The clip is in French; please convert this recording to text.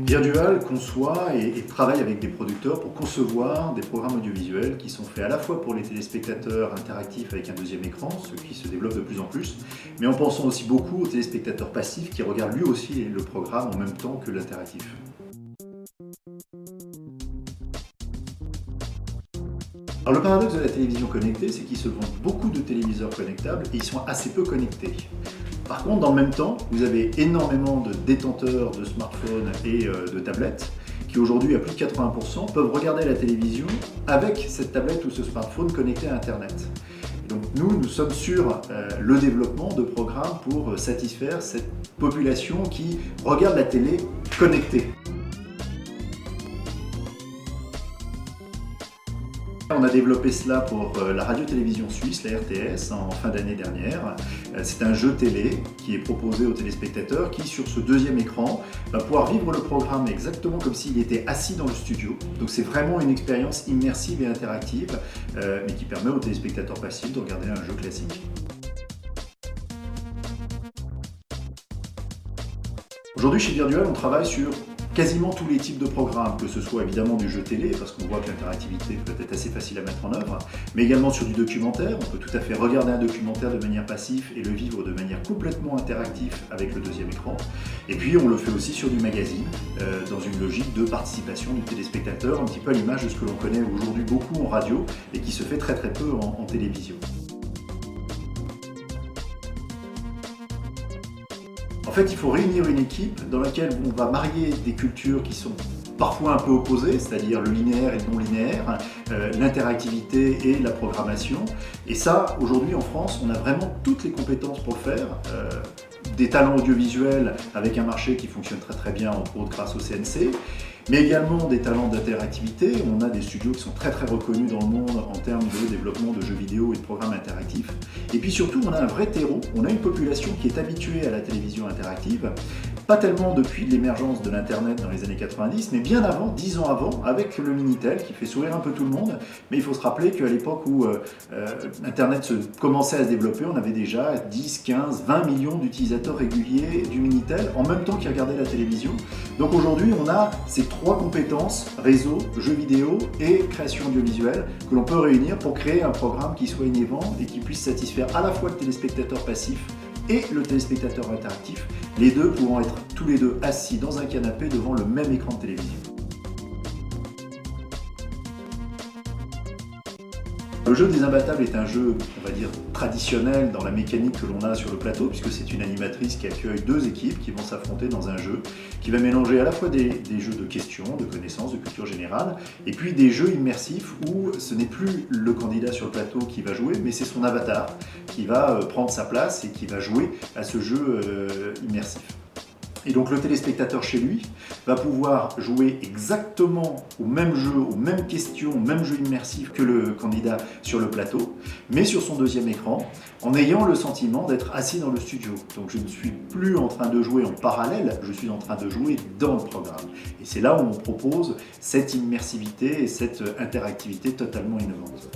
Virtual conçoit et travaille avec des producteurs pour concevoir des programmes audiovisuels qui sont faits à la fois pour les téléspectateurs interactifs avec un deuxième écran, ce qui se développe de plus en plus, mais en pensant aussi beaucoup aux téléspectateurs passifs qui regardent lui aussi le programme en même temps que l'interactif. Alors le paradoxe de la télévision connectée, c'est qu'il se vend beaucoup de téléviseurs connectables et ils sont assez peu connectés. Par contre, dans le même temps, vous avez énormément de détenteurs de smartphones et de tablettes qui aujourd'hui, à plus de 80%, peuvent regarder la télévision avec cette tablette ou ce smartphone connecté à Internet. Donc nous sommes sur le développement de programmes pour satisfaire cette population qui regarde la télé connectée. On a développé cela pour la radio-télévision suisse, la RTS, en fin d'année dernière. C'est un jeu télé qui est proposé aux téléspectateurs qui, sur ce deuxième écran, va pouvoir vivre le programme exactement comme s'il était assis dans le studio. Donc c'est vraiment une expérience immersive et interactive, mais qui permet aux téléspectateurs passifs de regarder un jeu classique. Aujourd'hui, chez Virtual, on travaille sur quasiment tous les types de programmes, que ce soit évidemment du jeu télé, parce qu'on voit que l'interactivité peut être assez facile à mettre en œuvre, mais également sur du documentaire. On peut tout à fait regarder un documentaire de manière passive et le vivre de manière complètement interactive avec le deuxième écran. Et puis on le fait aussi sur du magazine, dans une logique de participation du téléspectateur, un petit peu à l'image de ce que l'on connaît aujourd'hui beaucoup en radio et qui se fait très peu en télévision. En fait, il faut réunir une équipe dans laquelle on va marier des cultures qui sont parfois un peu opposées, c'est-à-dire le linéaire et le non-linéaire, l'interactivité et la programmation. Et ça, aujourd'hui en France, on a vraiment toutes les compétences pour le faire. Des talents audiovisuels avec un marché qui fonctionne très bien, entre autres grâce au CNC, mais également des talents d'interactivité. On a des studios qui sont très reconnus dans le monde en termes de développement de jeux vidéo et de programmes interactifs. Et puis surtout, on a un vrai terreau, on a une population qui est habituée à la télévision interactive, pas tellement depuis l'émergence de l'Internet dans les années 90, mais bien avant, 10 ans avant, avec le Minitel qui fait sourire un peu tout le monde. Mais il faut se rappeler qu'à l'époque où Internet commençait à se développer, on avait déjà 10, 15, 20 millions d'utilisateurs réguliers du Minitel en même temps qu'ils regardaient la télévision. Donc aujourd'hui, on a ces trois compétences, réseau, jeux vidéo et création audiovisuelle, que l'on peut réunir pour créer un programme qui soit innovant et qui puisse satisfaire à la fois le téléspectateur passif et le téléspectateur interactif, les deux pouvant être tous les deux assis dans un canapé devant le même écran de télévision. Le jeu des Imbattables est un jeu, on va dire, traditionnel dans la mécanique que l'on a sur le plateau, puisque c'est une animatrice qui accueille deux équipes qui vont s'affronter dans un jeu qui va mélanger à la fois des jeux de questions, de connaissances, de culture générale, et puis des jeux immersifs où ce n'est plus le candidat sur le plateau qui va jouer, mais c'est son avatar qui va prendre sa place et qui va jouer à ce jeu immersif. Et donc le téléspectateur chez lui va pouvoir jouer exactement au même jeu, aux mêmes questions, au même jeu immersif que le candidat sur le plateau, mais sur son deuxième écran, en ayant le sentiment d'être assis dans le studio. Donc je ne suis plus en train de jouer en parallèle, je suis en train de jouer dans le programme. Et c'est là où on propose cette immersivité et cette interactivité totalement innovante.